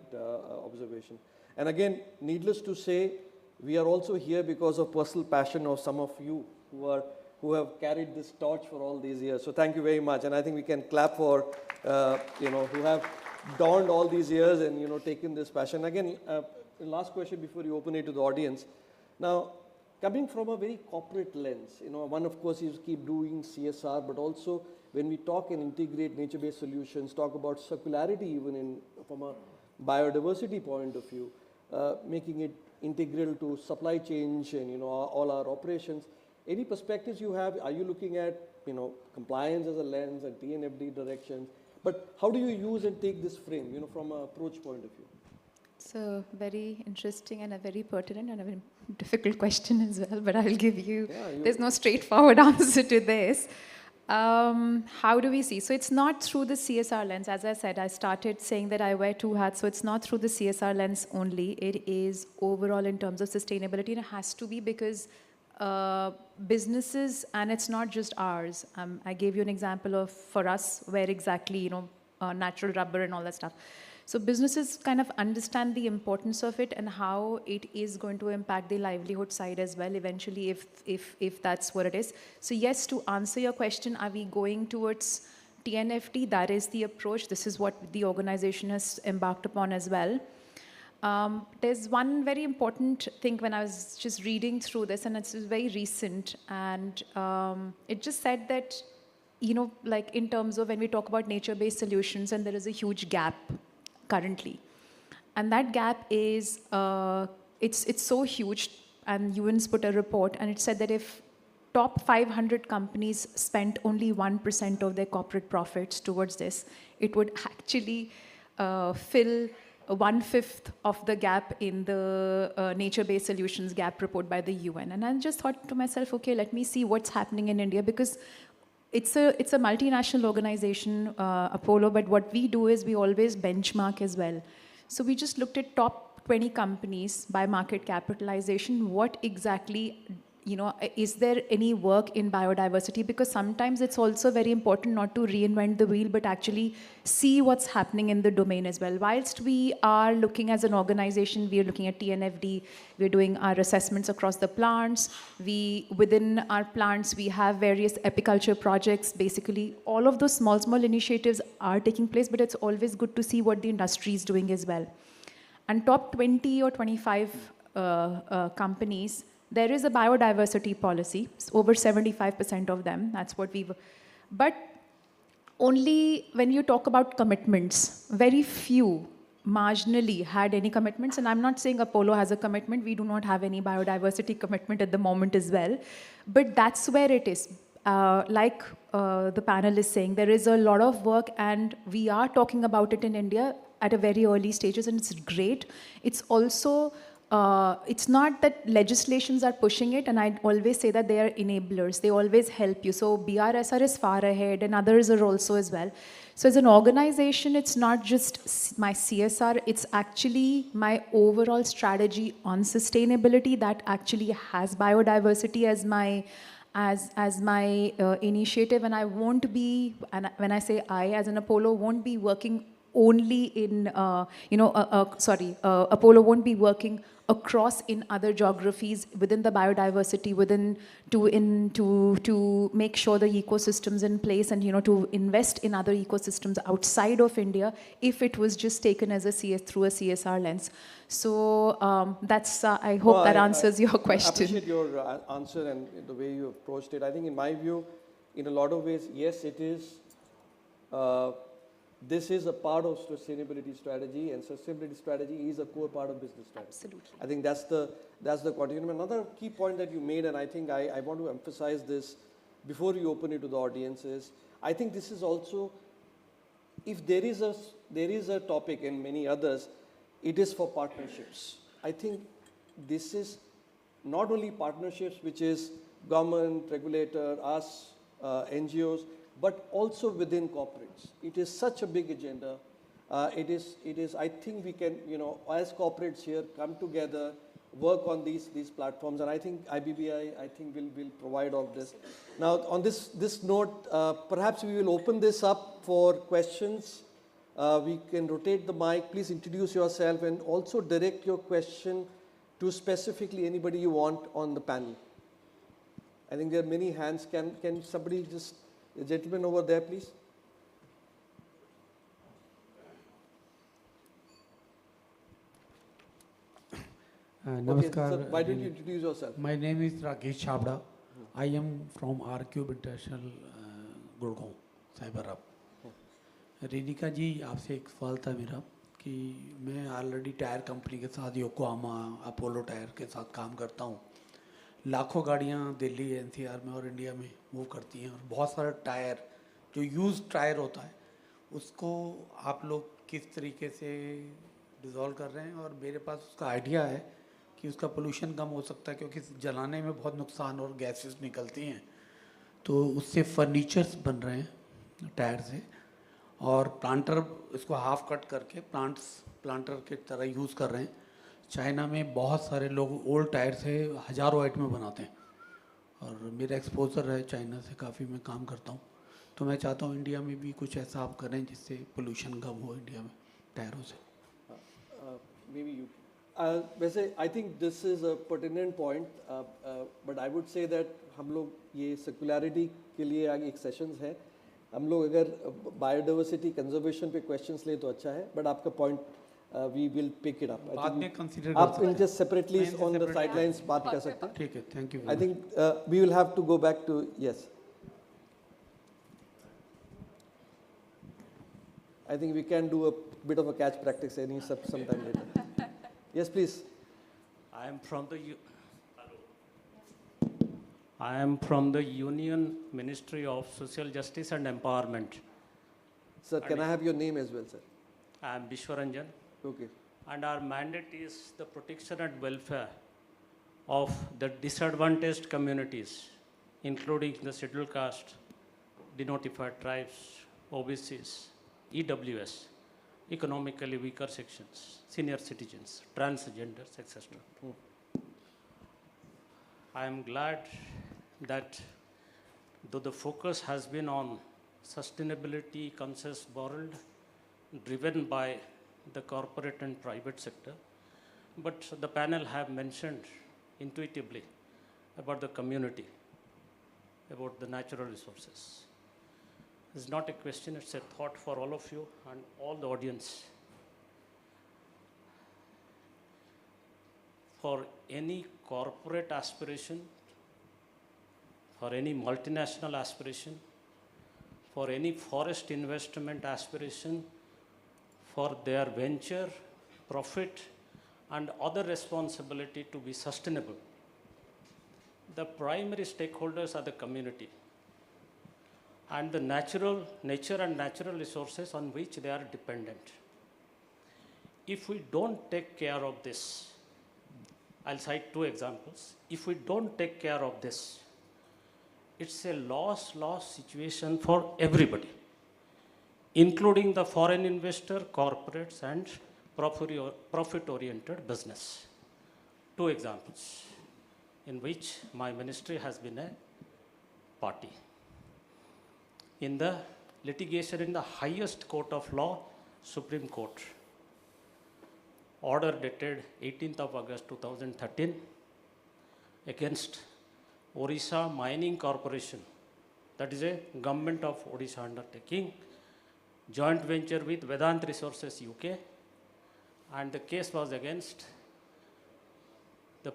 observation. And again, needless to say, we are also here because of personal passion of some of you who have carried this torch for all these years. So thank you very much. And I think we can clap for, who have dawned all these years and, taken this passion. Again, last question before you open it to the audience. Now, coming from a very corporate lens, one of course is keep doing CSR, but also when we talk and integrate nature-based solutions, talk about circularity even from a biodiversity point of view, making it integral to supply chain and all our operations. Any perspectives you have? Are you looking at compliance as a lens and TNFD directions? But how do you use and take this frame, from an approach point of view? It's a very interesting and a very pertinent and a very difficult question as well, but I'll give you, there's no straightforward answer to this. How do we see? So it's not through the CSR lens. As I said, I started saying that I wear two hats, so it's not through the CSR lens only. It is overall in terms of sustainability, and it has to be because businesses, and it's not just ours. I gave you an example of, for us, where exactly, natural rubber and all that stuff. So businesses kind of understand the importance of it and how it is going to impact the livelihood side as well eventually if that's what it is. So yes, to answer your question, are we going towards TNFD? That is the approach. This is what the organization has embarked upon as well. There's one very important thing when I was just reading through this, and it's very recent, and it just said that, like in terms of when we talk about nature-based solutions, and there is a huge gap currently. And that gap is, it's so huge, and UN's put a report, and it said that if top 500 companies spent only 1% of their corporate profits towards this, it would actually fill 1/5 of the gap in the nature-based solutions gap report by the UN. And I just thought to myself, okay, let me see what's happening in India, because it's a multinational organization, Apollo, but what we do is we always benchmark as well. So we just looked at top 20 companies by market capitalization, what exactly is there any work in biodiversity? Because sometimes it's also very important not to reinvent the wheel, but actually see what's happening in the domain as well. Whilst we are looking as an organization, we are looking at TNFD, we're doing our assessments across the plants. Within our plants, we have various apiculture projects. Basically, all of those small initiatives are taking place, but it's always good to see what the industry is doing as well. And top 20 or 25 companies, there is a biodiversity policy. It's over 75% of them. That's what we've. But only when you talk about commitments, very few marginally had any commitments. And I'm not saying Apollo has a commitment. We do not have any biodiversity commitment at the moment as well. But that's where it is. Like the panel is saying, there is a lot of work, and we are talking about it in India at a very early stages, and it's great. It's also, it's not that legislations are pushing it, and I always say that they are enablers. They always help you. So BRSR is far ahead, and others are also as well. So as an organization, it's not just my CSR, it's actually my overall strategy on sustainability that actually has biodiversity as my initiative. And I won't be, and when I say I as an Apollo, won't be working only in, Apollo won't be working across in other geographies within the biodiversity, to make sure the ecosystem's in place, and to invest in other ecosystems outside of India if it was just taken as through a CSR lens. So that's, I hope that answers your question. I appreciate your answer and the way you approached it. I think in my view, in a lot of ways, yes, it is. This is a part of sustainability strategy, and sustainability strategy is a core part of business strategy. Absolutely. I think that's the continuum. Another key point that you made, and I think I want to emphasize this before you open it to the audience, is I think this is also, if there is a topic and many others, it is for partnerships. I think this is not only partnerships, which is government, regulator, us, NGOs, but also within corporates. It is such a big agenda. It is, I think we can, as corporates here, come together, work on these platforms, and I think IBBI, will provide all this. Now, on this note, perhaps we will open this up for questions. We can rotate the mic. Please introduce yourself and also direct your question to specifically anybody you want on the panel. I think there are many hands. Can somebody just, the gentleman over there, please? Namaskar. Okay, why don't you introduce yourself? My name is Rakesh Chabda. I am from R-Cube International, Gurgaon, Cyber Hub. रेनिका जी, आपसे एक सवाल था मेरा कि मैं already tyre company के साथ Yokohama Apollo tyre के साथ काम करता हूँ. लाखों गाड़ियाँ दिल्ली एनसीआर में और इंडिया में मूव करती हैं, और बहुत सारा टायर जो यूज़ टायर होता है उसको आप लोग किस तरीके से डिज़ोल्व कर रहे हैं. और मेरे पास उसका आइडिया है कि उसका पोल्यूशन कम हो सकता है, क्योंकि जलाने में बहुत नुकसान और गैसेस निकलती हैं. तो उससे फर्नीचर्स बन रहे हैं टायर से, और प्लांटर इसको हाफ कट करके प्लांटर की तरह यूज़ कर रहे हैं. चाइना में बहुत सारे लोग ओल्ड टायर से हज़ारों आइटमें बनाते हैं, और मेरा एक्सपोजर है चाइना से, काफ़ी मैं काम करता हूँ. तो मैं चाहता हूँ इंडिया में भी कुछ ऐसा आप करें जिससे पोल्यूशन कम हो इंडिया में टायरों से. वैसे I think this is a pertinent point, but I would say that हम लोग ये सर्कुलरिटी के लिए आगे एक सेशंस है. हम लोग अगर बायोडाइवर्सिटी कंजर्वेशन पे क्वेश्चंस ले तो अच्छा है, बट आपका point we will pick it up. बाद में कंसीडर कर आप सकते हैं. Just separately on the sidelines बात कर सकते हैं. ठीक है, thank you. I think we will have to go back to, yes, I think we can do a bit of a catch practice sometime later. Yes, please. I am from the Union Ministry of Social Justice and Empowerment. Sir, can I have your name as well, sir? I am Vishwaranjan. Okay. And our mandate is the protection and welfare of the disadvantaged communities, including the scheduled caste, denotified tribes, OBCs, EWS, economically weaker sections, senior citizens, transgenders, etc. I am glad that though the focus has been on sustainability, conscious world, driven by the corporate and private sector, but the panel have mentioned intuitively about the community, about the natural resources. It's not a question, it's a thought for all of you and all the audience. For any corporate aspiration, for any multinational aspiration, for any forest investment aspiration, for their venture, profit, and other responsibility to be sustainable, the primary stakeholders are the community and the nature and natural resources on which they are dependent. If we don't take care of this, I'll cite 2 examples. If we don't take care of this, it's a loss-loss situation for everybody, including the foreign investor, corporates, and profit-oriented business. 2 examples in which my ministry has been a party. In the litigation in the highest court of law, Supreme Court, order dated 18th of August 2013 against Odisha Mining Corporation, that is a government of Odisha undertaking, joint venture with Vedant Resources UK, and the case was against the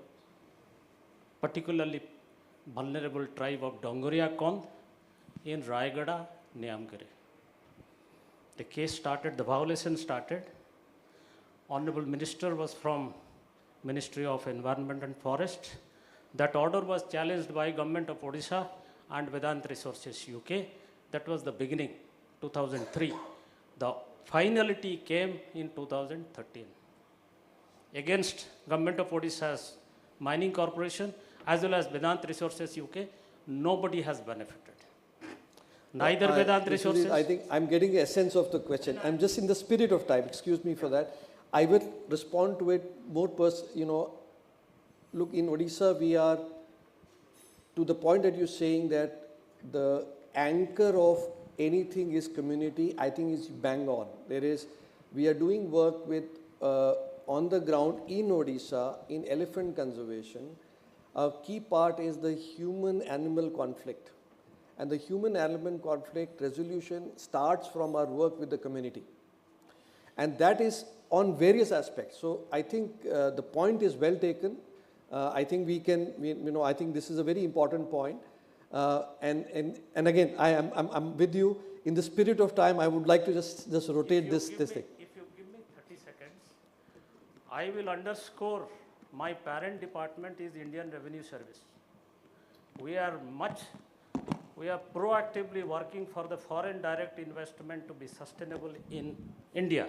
particularly vulnerable tribe of Dongoria Kond in Rayagada, Nyamgiri. The case started, the violation started. Honorable Minister was from Ministry of Environment and Forest. That order was challenged by Government of Odisha and Vedant Resources UK. That was the beginning, 2003. The finality came in 2013 against Government of Odisha's Mining Corporation as well as Vedant Resources UK. Nobody has benefited. Neither Vedant Resources. I think I'm getting the essence of the question. I'm just in the spirit of time. Excuse me for that. I will respond to it more look, in Odisha, we are to the point that you're saying that the anchor of anything is community. I think is bang on. We are doing work with on the ground in Odisha in elephant conservation. A key part is the human-animal conflict. And the human-animal conflict resolution starts from our work with the community. And that is on various aspects. So I think the point is well taken. I think I think this is a very important point. And again, I'm with you. In the spirit of time, I would like to just rotate this thing. If you give me 30 seconds, I will underscore my parent department is Indian Revenue Service. We are proactively working for the foreign direct investment to be sustainable in India.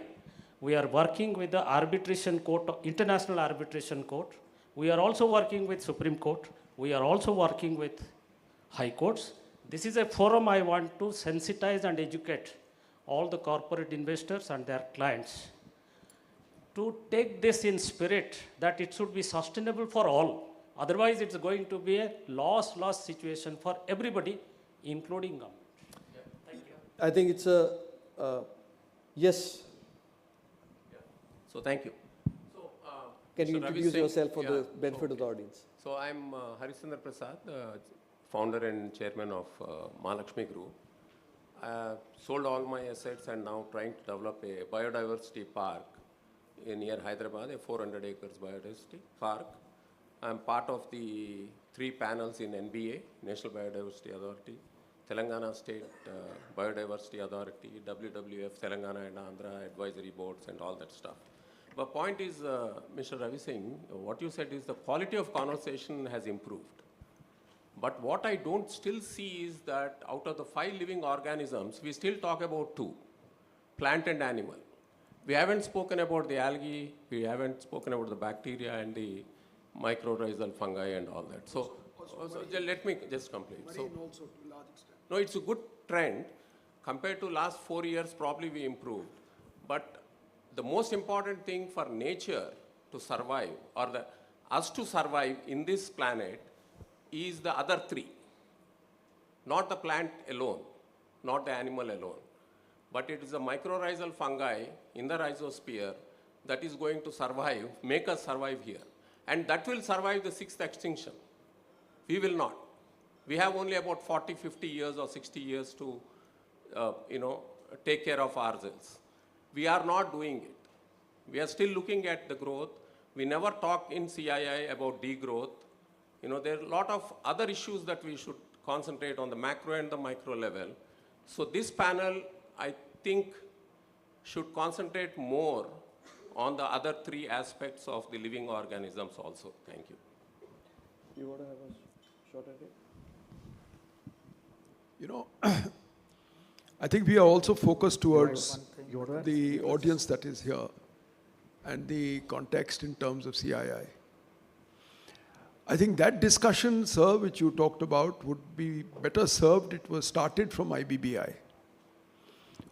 We are working with the arbitration court, International Arbitration Court. We are also working with Supreme Court. We are also working with high courts. This is a forum I want to sensitize and educate all the corporate investors and their clients to take this in spirit that it should be sustainable for all. Otherwise, it's going to be a loss-loss situation for everybody, including government. Yeah. Thank you. I think it's yes. Yeah. So thank you. So, can you Ravi introduce Singh, yourself for the benefit of the audience? So I'm Harishchandra Prasad, founder and chairman of Mahalakshmi Group. Sold all my assets and now trying to develop a biodiversity park near Hyderabad, a 400 acres biodiversity park. I'm part of the 3 panels in NBA, National Biodiversity Authority, Telangana State Biodiversity Authority, WWF, Telangana and Andhra advisory boards and all that stuff. But point is, Mr. Ravi Singh, what you said is the quality of conversation has improved. But what I don't still see is that out of the 5 living organisms, we still talk about 2, plant and animal. We haven't spoken about the algae, we haven't spoken about the bacteria and the mycorrhizal fungi and all that. So let me just complete. Marine also to a large extent. No, it's a good trend. Compared to last 4 years, probably we improved. But the most important thing for nature to survive, or us to survive in this planet, is the other three, not the plant alone, not the animal alone, but it is the mycorrhizal fungi in the rhizosphere that is going to survive, make us survive here. And that will survive the sixth extinction. We will not. We have only about 40, 50 years or 60 years to, take care of ourselves. We are not doing it. We are still looking at the growth. We never talk in CII about degrowth. There are a lot of other issues that we should concentrate on the macro and the micro level. So this panel, I think, should concentrate more on the other three aspects of the living organisms also. Thank you. You want to have a shot at it? I think we are also focused towards the audience that is here and the context in terms of CII. I think that discussion, sir, which you talked about, would be better served. It was started from IBBI,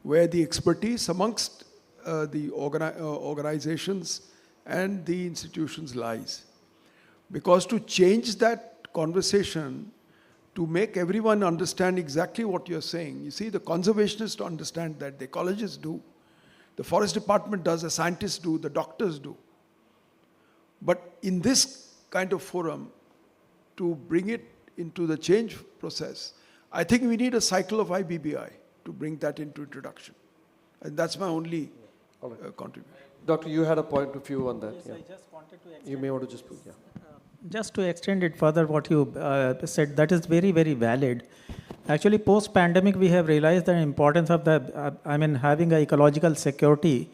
where the expertise amongst the organizations and the institutions lies. Because to change that conversation, to make everyone understand exactly what you're saying, you see, the conservationists understand that, the ecologists do, the forest department does, the scientists do, the doctors do. But in this kind of forum, to bring it into the change process, I think we need a cycle of IBBI to bring that into introduction. And that's my only contribution. Doctor, you had a point of view on that. Yes, yeah. I just wanted to extend. You may want to just put, yeah. Just to extend it further, what you said, that is very, very valid. Actually, post-pandemic, we have realized the importance of having a ecological security,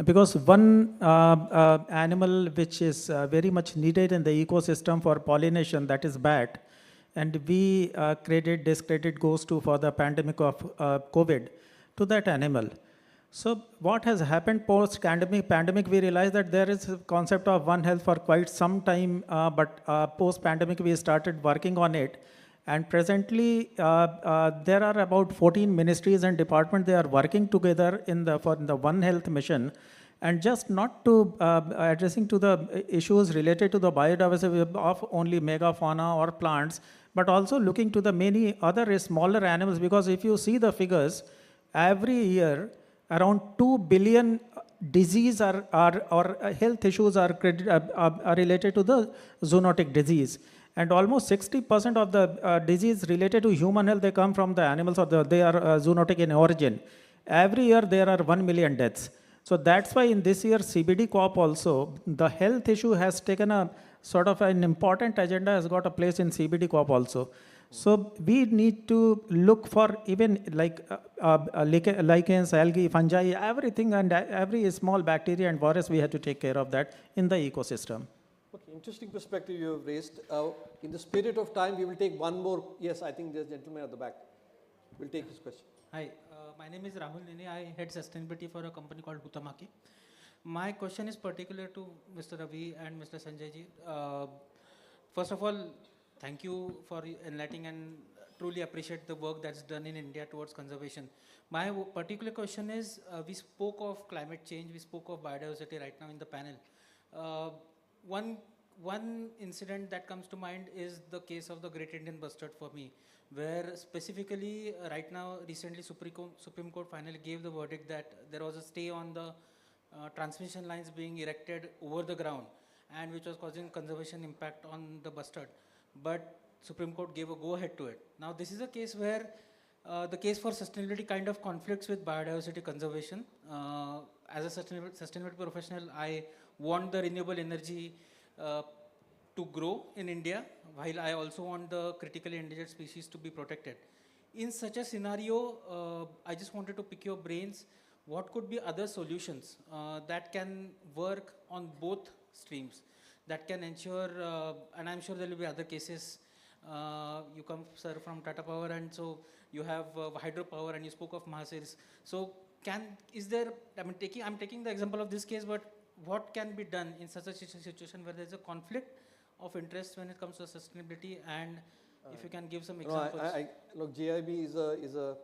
because one animal which is very much needed in the ecosystem for pollination, that is bat, and we discredit goes to for the pandemic of COVID to that animal. So what has happened post-pandemic, we realized that there is a concept of One Health for quite some time, but post-pandemic, we started working on it. And presently, there are about 14 ministries and departments, they are working together for the One Health mission. And just not to addressing to the issues related to the biodiversity of only megafauna or plants, but also looking to the many other smaller animals, because if you see the figures, every year, around 2 billion disease or health issues are related to the zoonotic disease. And almost 60% of the disease related to human health, they come from the animals, or they are zoonotic in origin. Every year there are 1 million deaths. So that's why in this year's CBD COP also, the health issue has taken a sort of an important agenda, has got a place in CBD COP also. So we need to look for even like lichens, algae, fungi, everything, and every small bacteria and virus, we have to take care of that in the ecosystem. Okay, interesting perspective you have raised. In the spirit of time, we will take one more. Yes, I think there's a gentleman at the back. We'll take his question. Hi, my name is Rahul Nene. I head sustainability for a company called Hutamaki. My question is particular to Mr. Ravi and Mr. Sanjay ji. First of all, thank you for enlightening and truly appreciate the work that's done in India towards conservation. My particular question is, we spoke of climate change, we spoke of biodiversity right now in the panel. One incident that comes to mind is the case of the Great Indian Bustard for me, where specifically right now, recently Supreme Court finally gave the verdict that there was a stay on the transmission lines being erected over the ground, and which was causing conservation impact on the bustard. But Supreme Court gave a go-ahead to it. Now this is a case where the case for sustainability kind of conflicts with biodiversity conservation. As a sustainability professional, I want the renewable energy to grow in India, while I also want the critically endangered species to be protected. In such a scenario, I just wanted to pick your brains. What could be other solutions that can work on both streams, that can ensure, and I'm sure there will be other cases. You come, sir, from Tata Power, and so you have hydropower, and you spoke of Mahasers. So I'm taking the example of this case, but what can be done in such a situation where there's a conflict of interest when it comes to sustainability, and if you can give some examples. Look, GIB is a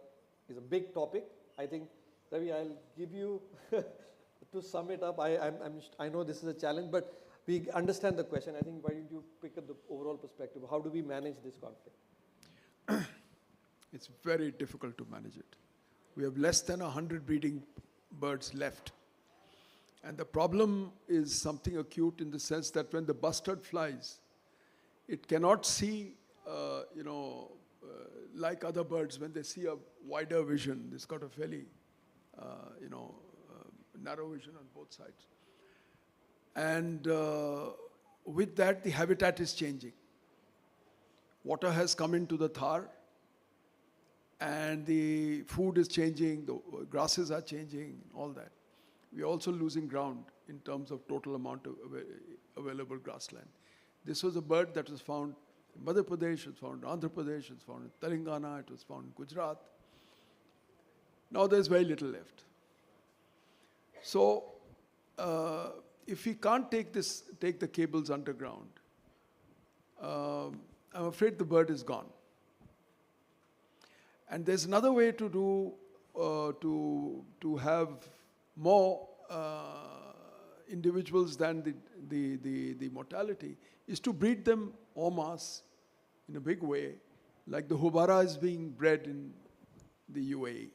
big topic. I think, Ravi, I'll give you to sum it up. I know this is a challenge, but we understand the question. I think why don't you pick up the overall perspective? How do we manage this conflict? It's very difficult to manage it. We have less than 100 breeding birds left. And the problem is something acute in the sense that when the bustard flies, it cannot see, like other birds, when they see a wider vision. It's got a fairly, narrow vision on both sides. And with that, the habitat is changing. Water has come into the thar, and the food is changing, the grasses are changing, all that. We are also losing ground in terms of total amount of available grassland. This was a bird that was found in Madhya Pradesh, it was found in Andhra Pradesh, it was found in Telangana, it was found in Gujarat. Now there's very little left. So if we can't take the cables underground, I'm afraid the bird is gone. And there's another way to do, to have more individuals than the mortality, is to breed them en masse in a big way, like the hubara is being bred in the UAE.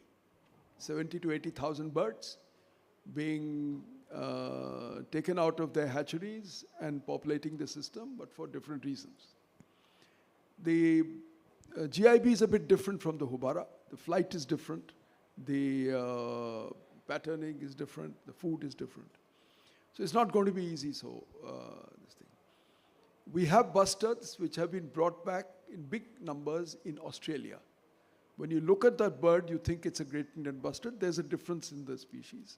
70 to 80,000 birds being taken out of their hatcheries and populating the system, but for different reasons. The GIB is a bit different from the hubara. The flight is different. The patterning is different. The food is different. So it's not going to be easy. So this thing. We have bustards which have been brought back in big numbers in Australia. When you look at that bird, you think it's a Great Indian bustard. There's a difference in the species.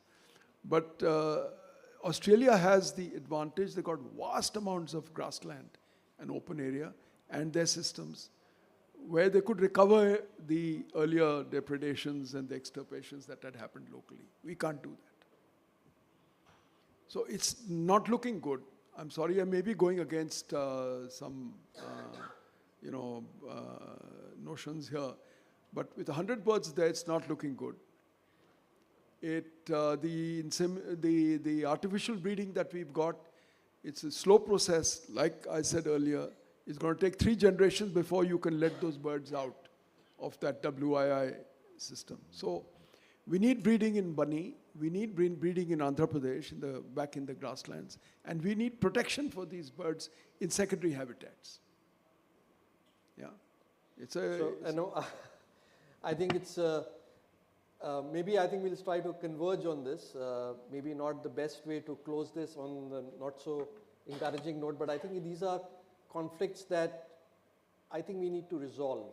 But Australia has the advantage. They've got vast amounts of grassland and open area and their systems where they could recover the earlier depredations and the extirpations that had happened locally. We can't do that. So it's not looking good. I'm sorry, I may be going against some notions here, but with 100 birds there, it's not looking good. The artificial breeding that we've got, it's a slow process, like I said earlier. It's going to take 3 generations before you can let those birds out of that WII system. So we need breeding in Bunny, we need breeding in Andhra Pradesh, back in the grasslands, and we need protection for these birds in secondary habitats. Yeah, it's a... So, I think it's, maybe I think we'll try to converge on this. Maybe not the best way to close this on the not so encouraging note, but I think these are conflicts that I think we need to resolve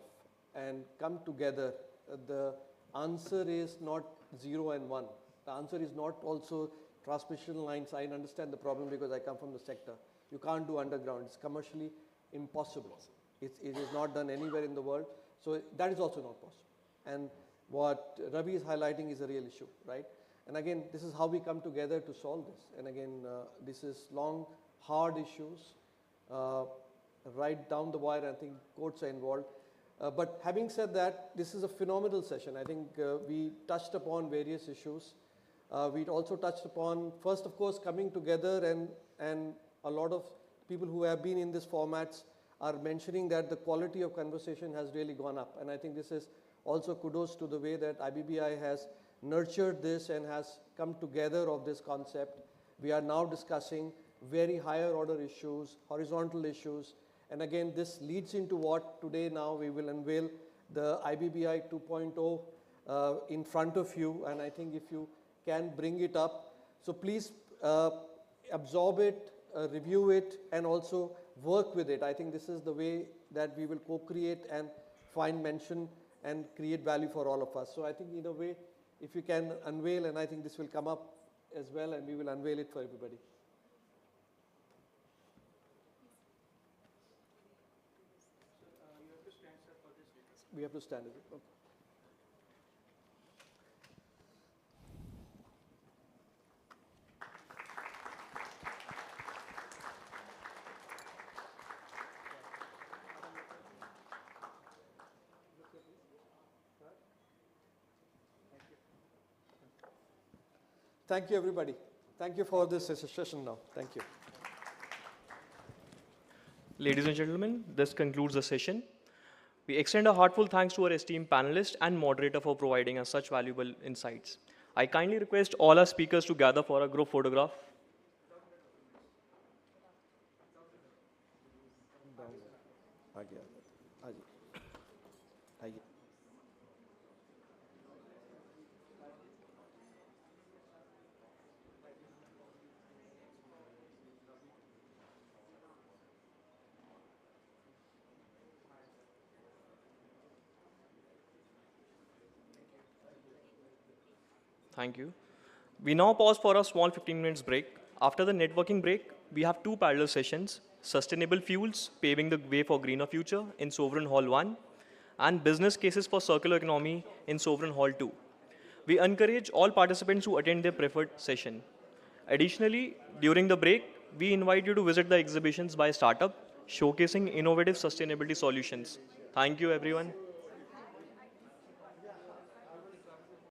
and come together. The answer is not 0 and 1. The answer is not also transmission lines. I understand the problem because I come from the sector. You can't do underground. It's commercially impossible. It is not done anywhere in the world. So that is also not possible. And what Ravi is highlighting is a real issue, right? And again, this is how we come together to solve this. And again, this is long, hard issues. Right down the wire, I think courts are involved. But having said that, this is a phenomenal session. I think we touched upon various issues. We also touched upon, first of course, coming together, and a lot of people who have been in these formats are mentioning that the quality of conversation has really gone up. And I think this is also kudos to the way that IBBI has nurtured this and has come together of this concept. We are now discussing very higher order issues, horizontal issues. And again, this leads into what today now we will unveil the IBBI 2.0 in front of you. And I think if you can bring it up. So please absorb it, review it, and also work with it. I think this is the way that we will co-create and find mention and create value for all of us. So I think in a way, if you can unveil, and I think this will come up as well, and we will unveil it for everybody. We have to stand, is it? Okay. Thank you, everybody. Thank you for this session now. Thank you. Ladies and gentlemen, this concludes the session. We extend a heartfelt thanks to our esteemed panelist and moderator for providing us such valuable insights. I kindly request all our speakers to gather for a group photograph. Thank you. We now pause for a small 15 minutes break. After the networking break, we have two parallel sessions, Sustainable Fuels, Paving the Way for Greener Future in Sovereign Hall 1, and Business Cases for Circular Economy in Sovereign Hall 2. We encourage all participants to attend their preferred session. Additionally, during the break, we invite you to visit the exhibitions by startup, showcasing innovative sustainability solutions. Thank you, everyone.